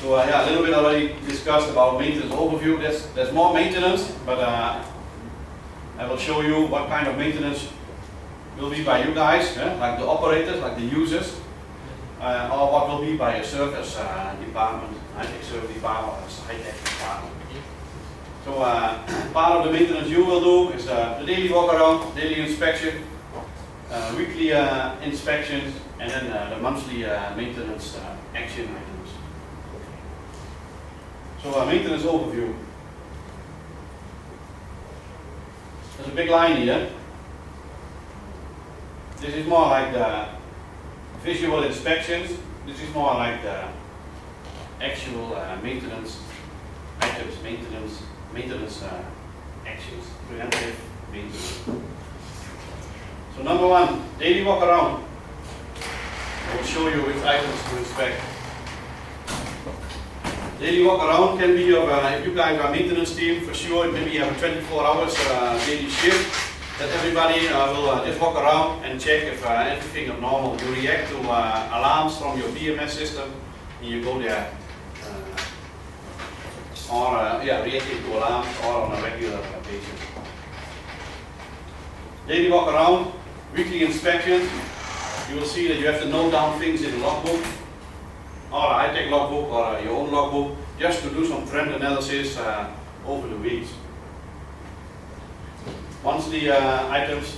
So yeah, a little bit already discussed about maintenance overview. There's more maintenance, but I will show you what kind of maintenance will be by you guys, like the operators, like the users, or what will be by a service department, high-tech service department, or high-tech department. So part of the maintenance you will do is the daily walk around, daily inspection, weekly inspections, and then the monthly maintenance action items. So maintenance overview. There's a big line here. This is more like the visual inspections. This is more like the actual maintenance items, maintenance actions, preventive maintenance. So number one, daily walk around. I will show you which items to inspect. Daily walk around can be of, if you guys are a maintenance team, for sure, maybe you have a 24 hours daily shift, that everybody will just walk around and check if everything is normal. You react to alarms from your BMS system, and you go there. Reacting to alarms or on a regular basis. Daily walk around, weekly inspections. You will see that you have to note down things in the logbook, or a high-tech logbook, or your own logbook, just to do some trend analysis over the weeks. Monthly items,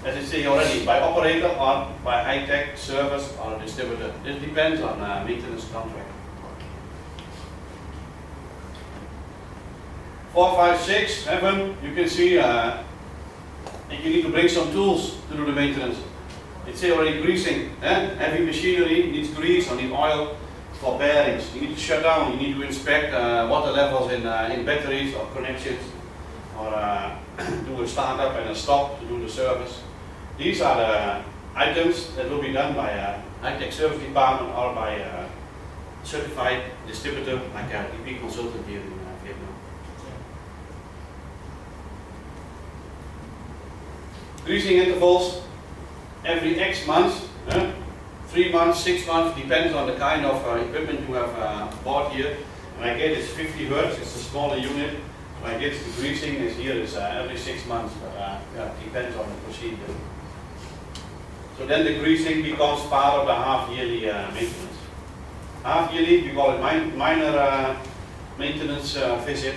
as I say already, by operator or by high-tech service or distributor. This depends on maintenance contract. 4, 5, 6, 7, you can see that you need to bring some tools to do the maintenance. It's already greasing. Heavy machinery needs grease or needs oil for bearings. You need to shut down, you need to inspect water levels in batteries or connections, or do a startup and a stop to do the service. These are the items that will be done by a high-tech service department or by a certified distributor like a EP consultant here in Vietnam. Greasing intervals every X months, 3 months, 6 months, depends on the kind of equipment you have bought here. And I get it's 50 Hertz, it's a smaller unit. So I guess the greasing is here is every 6 months, but it depends on the procedure. So then the greasing becomes part of the half-yearly maintenance. Half-yearly, we call it minor maintenance visit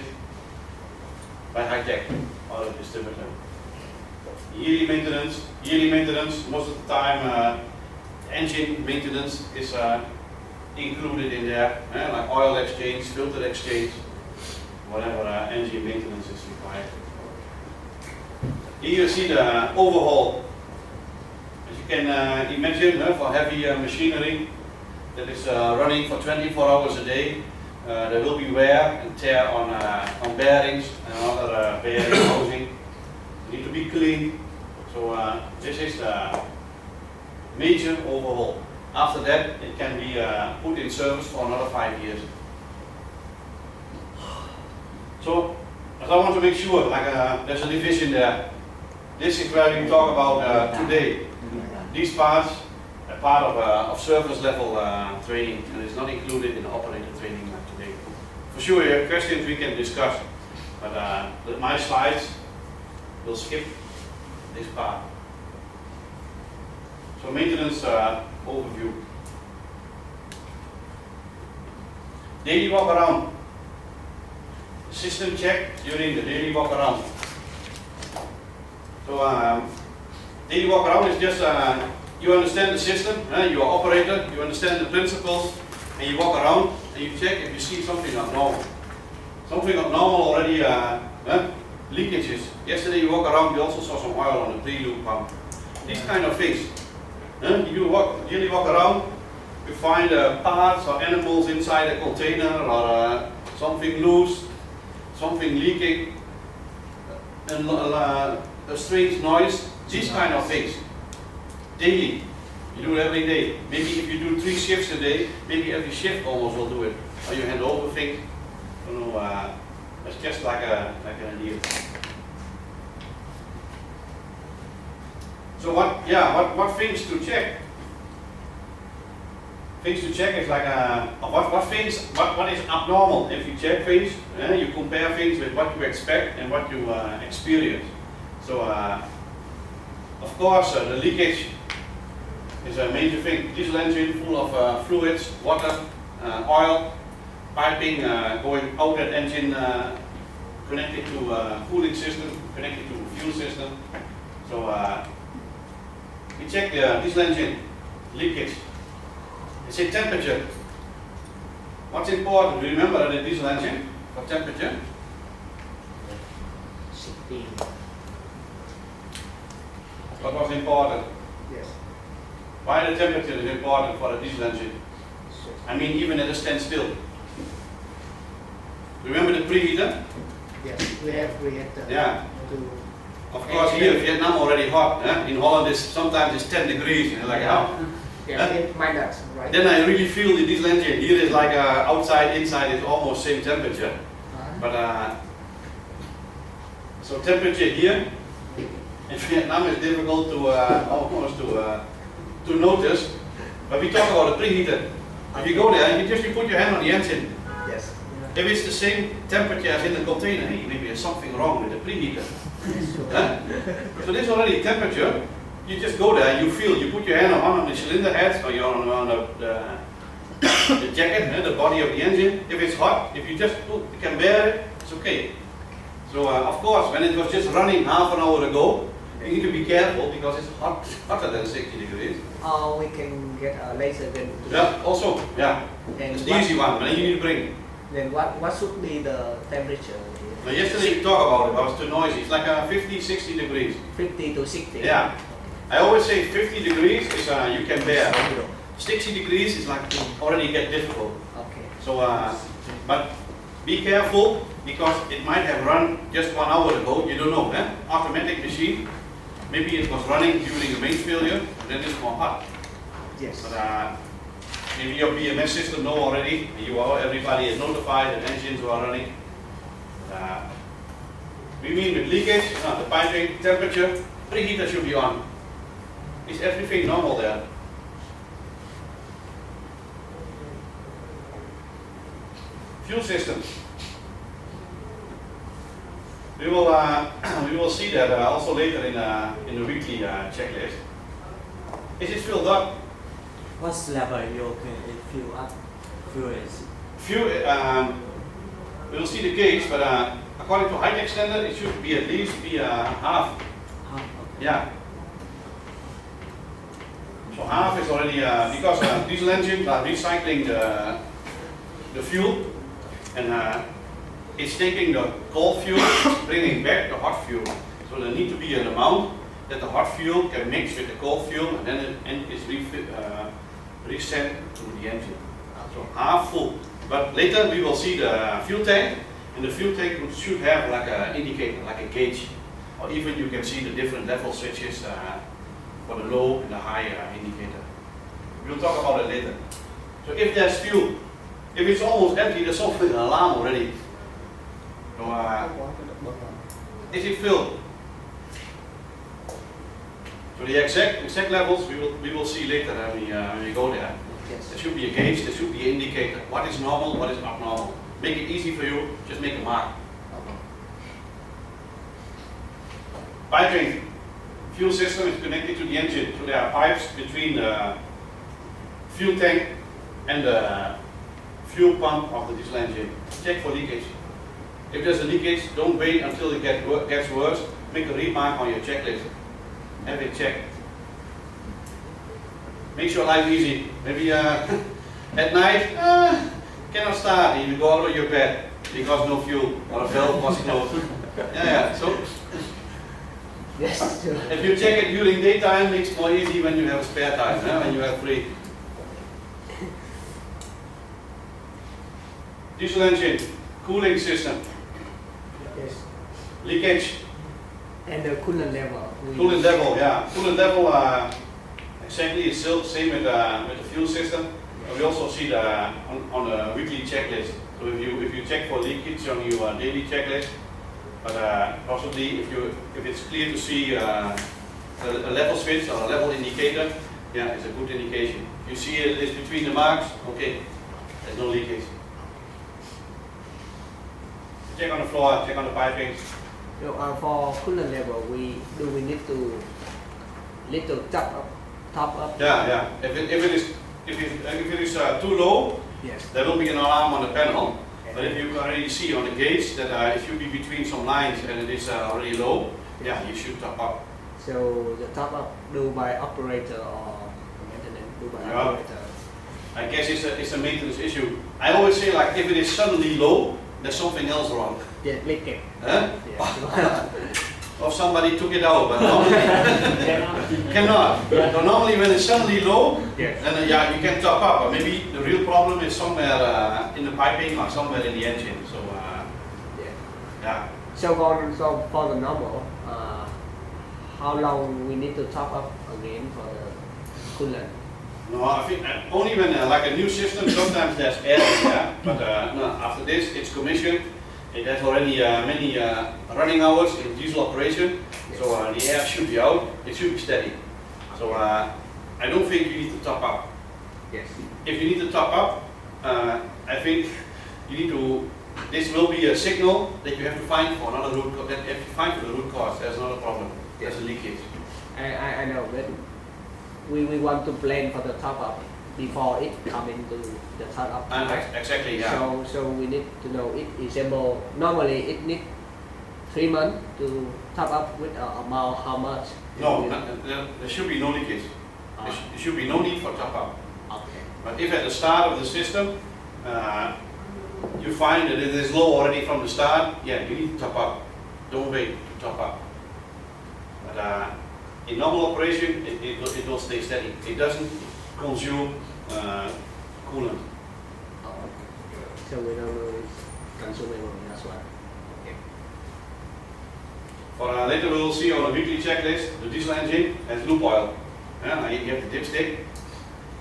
by high-tech or a distributor. Yearly maintenance, most of the time engine maintenance is included in there, like oil exchange, filter exchange, whatever engine maintenance is required. Here you see the overhaul. As you can imagine, for heavy machinery that is running for 24 hours a day, there will be wear and tear on bearings and other bearing housing. Need to be clean. So this is the major overhaul. After that, it can be put in service for another 5 years. So, as I want to make sure, like there's a division there. This is where we talk about today. These parts are part of service level training, and it's not included in the operator training today. For sure, you have questions we can discuss, but my slides will skip this part. So maintenance overview. Daily walk around. System check during the daily walk around. So daily walk around is just you understand the system, you're an operator, you understand the principles, and you walk around and you check if you see something abnormal. Something abnormal already, leakages. Yesterday you walk around, you also saw some oil on the pre-loop pump. These kind of things. You really walk around, you find parts or animals inside a container, or something loose, something leaking, and a strange noise. These kind of things. Daily. You do it every day. Maybe if you do 3 shifts a day, maybe every shift almost will do it. Or you hand over things. I don't know, it's just like an idea. So what things to check? things to check is like what is abnormal. If you check things, you compare things with what you expect and what you experience. So of course the leakage is a major thing. Diesel engine full of fluids, water, oil, piping going out that engine, connected to cooling system, connected to fuel system. So we check the diesel engine leakage. It's a temperature. What's important? Do you remember the diesel engine for temperature? 16. What was important? Yes. Why the temperature is important for the diesel engine? I mean, even at a standstill. Remember the preheater? Yes, we have preheater. Yeah. To Of course, here in Vietnam already hot. In Holland, sometimes it's 10 degrees. And like how? Yeah, minus, right? Then I really feel the diesel engine. Here is like outside, inside is almost same temperature. But so temperature here in Vietnam is difficult to almost to notice. But we talk about a preheater. If you go there, you put your hand on the engine. Yes. If it's the same temperature as in the container, hey, maybe there's something wrong with the preheater. So this is already temperature. You just go there, you feel, you put your hand on the cylinder head or you're on the jacket, the body of the engine. If it's hot, if you just you can bear it, it's okay. So of course, when it was just running half an hour ago, you need to be careful because it's hotter than 60 degrees. Or we can get a laser gun. Yeah, also, yeah. And It's the easy one, but you need to bring. Then what should be the temperature? Now yesterday we talked about it, but it was too noisy. It's like 50, 60 degrees. 50 to 60. Yeah. I always say 50 degrees is you can bear. 60 degrees is like already get difficult. Okay. So, but be careful because it might have run just 1 hour ago. You don't know, eh? Automatic machine. Maybe it was running during the main failure, and then it's more hot. Yes. But maybe your BMS system know already. Everybody is notified that engines are running. We mean with leakage, the piping, temperature, preheater should be on. Is everything normal there? Fuel system. We will see that also later in the weekly checklist. Is it filled up? What's level you can fill up? Fuel is Fuel. We will see the gauge, but according to height extender, it should be at least half. okay. Yeah. So half is already because diesel engines are recycling the fuel, and it's taking the cold fuel, bringing back the hot fuel. So there needs to be an amount that the hot fuel can mix with the cold fuel, and then it is reset to the engine. So half full. But later we will see the fuel tank, and the fuel tank should have like an indicator, like a gauge, or even you can see the different level switches for the low and the high indicator. We'll talk about it later. So if there's fuel, if it's almost empty, there's something an alarm already. So is it filled? So the exact levels we will see later when we go there. Yes. There should be a gauge, there should be an indicator. What is normal, what is abnormal. Make it easy for you, just make a mark. Piping. Fuel system is connected to the engine, so there are pipes between the fuel tank and the fuel pump of the diesel engine. Check for leakage. If there's a leakage, don't wait until it gets worse. Make a remark on your checklist. Have it checked. Makes your life easy. Maybe at night, cannot start, and you go out of your bed because no fuel or a valve was closed. Yeah. So Yes. if you check it during daytime, makes it more easy when you have spare time, when you have free. Diesel engine, cooling system, Yes. leakage, And the coolant level. coolant level, yeah. Coolant level exactly is still same with the fuel system. But we also see on the weekly checklist. So if you check for leakage on your daily checklist, but possibly if it's clear to see a level switch or a level indicator, yeah, it's a good indication. If You see it is between the marks, okay, there's no leakage. Check on the floor, check on the piping. So, for coolant level, we need to little top up. Yeah. If it is too low, Yes. there will be an alarm on the panel. But if you already see on the gauge that it should be between some lines and it is already low, yeah, you should top up. So the top up do by operator or maintenance do by Yeah. operator. I guess it's a maintenance issue. I always say, like, if it is suddenly low, there's something else wrong. Yeah, leakage. Huh? Yeah. Or somebody took it out, but normally cannot. So normally when it's suddenly low, Yes. then yeah, you can top up. But maybe the real problem is somewhere in the piping or somewhere in the engine. So Yeah. yeah. So for the normal, how long we need to top up again for the coolant? No, I think only when like a new system, sometimes there's air in there. But no, after this, it's commissioned. It has already many running hours in diesel operation, so the air should be out. It should be steady. So I don't think you need to top up. Yes. If you need to top up, I think you need to. This will be a signal that you have to find for another root cause. That if you find for the root cause, there's another problem. There's a leakage. I know that we want to plan for the top up before it come into the top up. And exactly, yeah. So we need to know it is able. Normally it need 3 months to top up with amount how much? No, there should be no leakage. There should be no need for top up. Okay. But if at the start of the system you find that it is low already from the start, yeah, you need to top up. Don't wait to top up. But in normal operation, it will stay steady. It doesn't consume coolant. Oh, okay. So we don't know it's consumable as well. Okay. For later we will see on a weekly checklist, the diesel engine has loop oil. Yeah, you have the dipstick.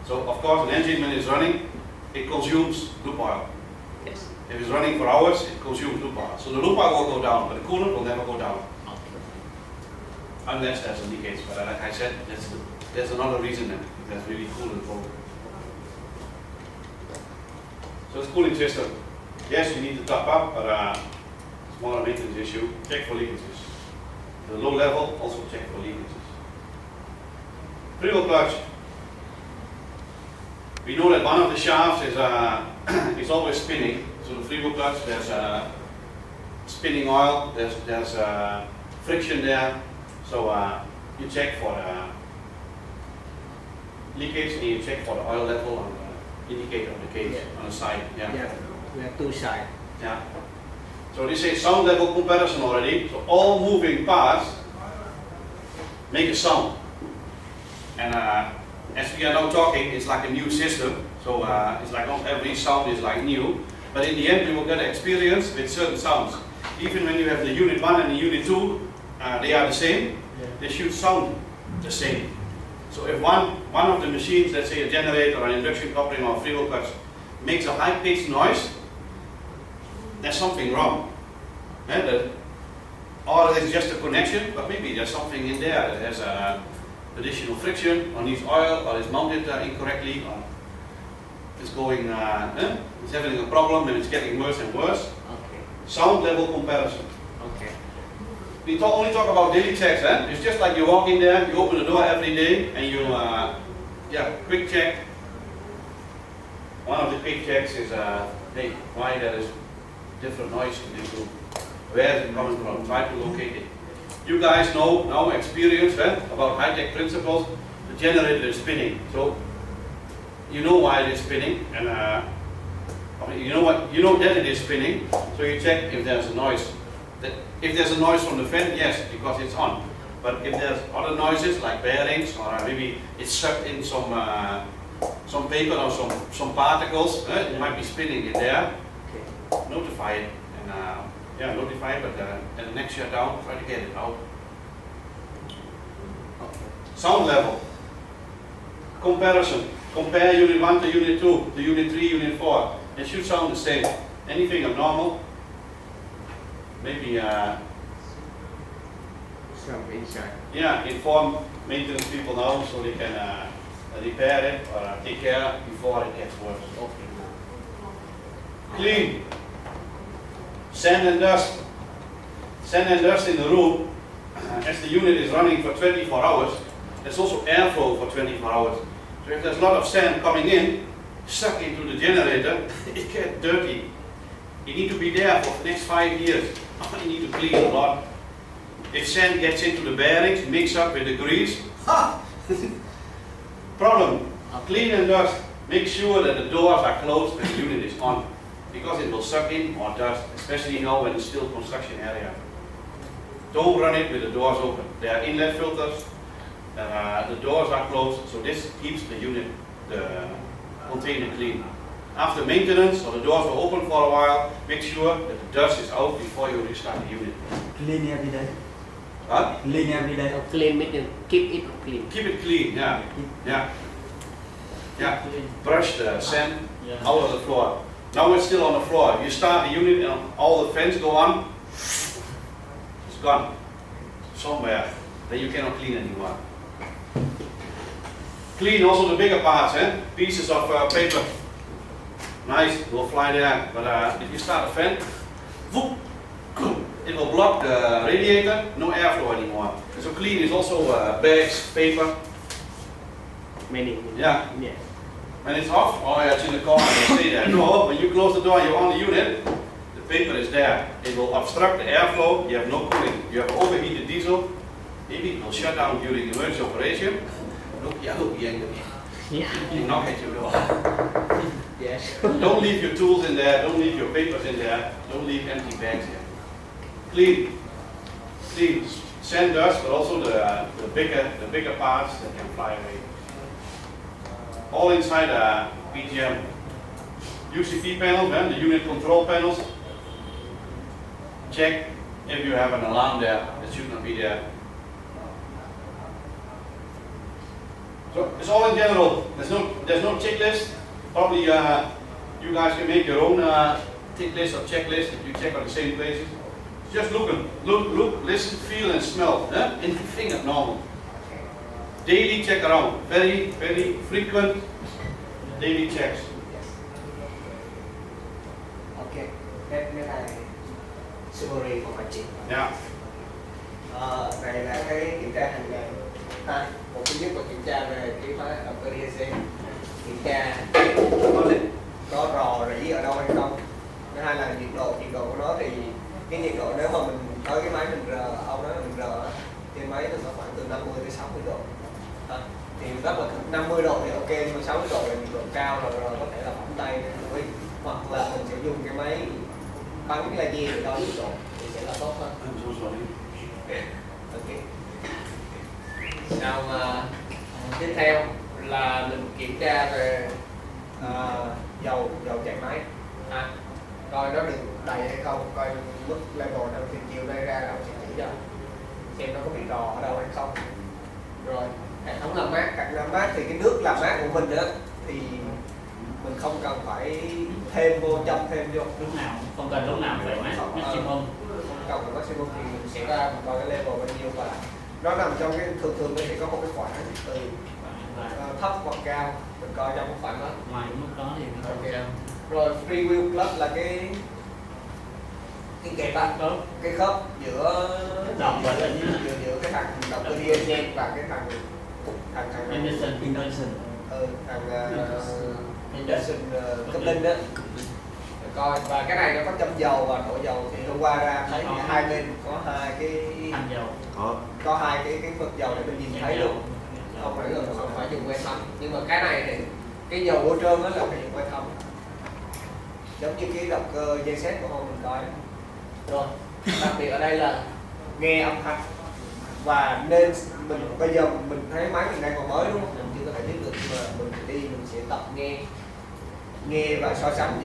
So of course an engine when it's running, it consumes loop oil. Yes. If it's running for hours, it consumes loop oil. So the loop oil will go down, but the coolant will never go down. Okay. Unless there's a leakage. But like I said, there's another reason then. If there's really coolant problem. So it's cooling system. Yes, you need to top up, but smaller maintenance issue. Check for leakages. The low level, also check for leakages. Freewheel clutch. We know that one of the shafts is is always spinning. So the freewheel clutch, there's spinning oil, there's friction there. So you check for leakage and you check for the oil level on the indicator on the cage on the side. Yeah. Yeah, we have two sides. Yeah. So this is sound level comparison already. So all moving parts make a sound. And as we are now talking, it's like a new system. So it's like not every sound is like new. But in the end, we will get experience with certain sounds. Even when you have the unit 1 and the unit 2, they are the same. They should sound the same. So if one of the machines, let's say a generator or an induction coupling or a freewheel clutch, makes a high-pitched noise, there's something wrong. Or it's just a connection, but maybe there's something in there that has additional friction, or needs oil, or is mounted incorrectly, or it's going, it's having a problem and it's getting worse and worse. Okay. Sound level comparison. Okay. We only talk about daily checks. It's just like you walk in there, you open the door every day, and you, quick check. One of the quick checks is, hey, why there is different noise in this room? Where is it coming from? Try to locate it. You guys know now, experience about high-tech principles. The generator is spinning, so you know why it is spinning, and you know that it is spinning. So you check if there's a noise. If there's a noise from the fan, yes, because it's on. But if there's other noises like bearings, or maybe it's sucked in some paper or some particles, it might be spinning in there. Okay. Notify it, and notify it. But at the next shutdown, try to get it out. Okay. Sound level comparison. Compare unit 1 to unit 2 to unit 3, unit 4. It should sound the same. Anything abnormal, maybe Some inside. inform maintenance people now so they can repair it or take care before it gets worse. Okay. Clean. Sand and dust. Sand and dust in the room, as the unit is running for 24 hours, there's also airflow for 24 hours. So if there's a lot of sand coming in, suck into the generator, it gets dirty. You need to be there for the next 5 years. You need to clean a lot. If sand gets into the bearings, mix up with the grease, problem. Clean and dust. Make sure that the doors are closed when the unit is on, because it will suck in more dust, especially now when it's still construction area. Don't run it with the doors open. There are inlet filters, the doors are closed, so this keeps the unit, the container clean. After maintenance, or the doors are open for a while, make sure that the dust is out before you restart the unit. Clean every day. Huh? Clean every day. Clean it, keep it clean. Keep it clean, yeah. Yeah. Yeah. Brush the sand out of the floor. Now it's still on the floor. You start the unit and all the fans go on, it's gone somewhere. Then you cannot clean anymore. Clean also the bigger parts, pieces of paper. Nice, it will fly there. But if you start a fan, whoop, it will block the radiator, no airflow anymore. So clean is also bags, paper. Many. Yeah. Yeah. When it's off, oh yeah, it's in the corner, you see that. No, when you close the door, you're on the unit, the paper is there. It will obstruct the airflow, you have no cooling. You have overheated diesel, maybe it will shut down during emergency operation. Look, yeah, look, yeah, you knock at your door. Yes. Don't leave your tools in there, don't leave your papers in there, don't leave empty bags here. Clean. Clean. Sand dust, but also the bigger parts that can fly away. All inside the PGM. UCP panels, the unit control panels. Check if you have an alarm there. It should not be there. So it's all in general. There's no checklist. Probably you guys can make your own tick list or checklist if you check on the same places. Just look, listen, feel, and smell. Anything abnormal. Daily check around. Very, very frequent daily checks. Okay. Cái này summary của anh chị. Yeah. Này là cái kiểm tra hàng ngày. Một thứ nhất là kiểm tra về cái hóa động cơ DAC, kiểm tra có lịch, có rò rỉ ở đâu hay không. Thứ hai là nhiệt độ của nó thì cái nhiệt độ nếu mà mình tới cái máy mình rờ, ông nói là mình rờ trên máy thì nó khoảng từ 50 tới 60 độ. Thì rất là 50 độ thì ok, nhưng mà 60 độ là nhiệt độ cao rồi có thể là bấm tay hoặc là mình sẽ dùng cái máy bắn laser để đo nhiệt độ thì sẽ là tốt hơn. Ok. Sau tiếp theo là mình kiểm tra về dầu chạy máy, coi nó được đầy hay không, coi mức level nào thì chiều nay ra là sẽ chỉ cho xem nó có bị rò ở đâu hay không. Rồi hệ thống làm mát, cạnh làm mát thì cái nước làm mát của mình á thì mình không cần phải thêm vô, châm thêm vô lúc nào không cần lúc nào phải maximum, không cần phải maximum thì mình sẽ ra mình coi cái level bao nhiêu và nó nằm trong cái thường nó sẽ có một cái khoảng từ thấp hoặc cao, mình coi trong cái khoảng đó. ngoài mức đó thì nó Okay. cao. Rồi free wheel clutch là cái kẹp cái khớp giữa Động và lệnh giữa cái thằng động cơ diesel và cái thằng Anderson induction coupling đó. Coi và cái này nó có châm dầu và đổ dầu thì hôm qua ra thấy hai bên có hai cái thành dầu, có hai cái vực dầu để mình nhìn thấy luôn, không phải dùng que thăm, nhưng mà cái này thì cái dầu bôi trơn đó là phải dùng que thăm, giống như cái động cơ dây xét của hôm mình coi. Rồi đặc biệt ở đây là nghe âm thanh và nên mình bây giờ mình thấy máy mình đang còn mới đúng không, mình chưa có thể biết được, nhưng mà mình đi mình sẽ tập nghe và so sánh.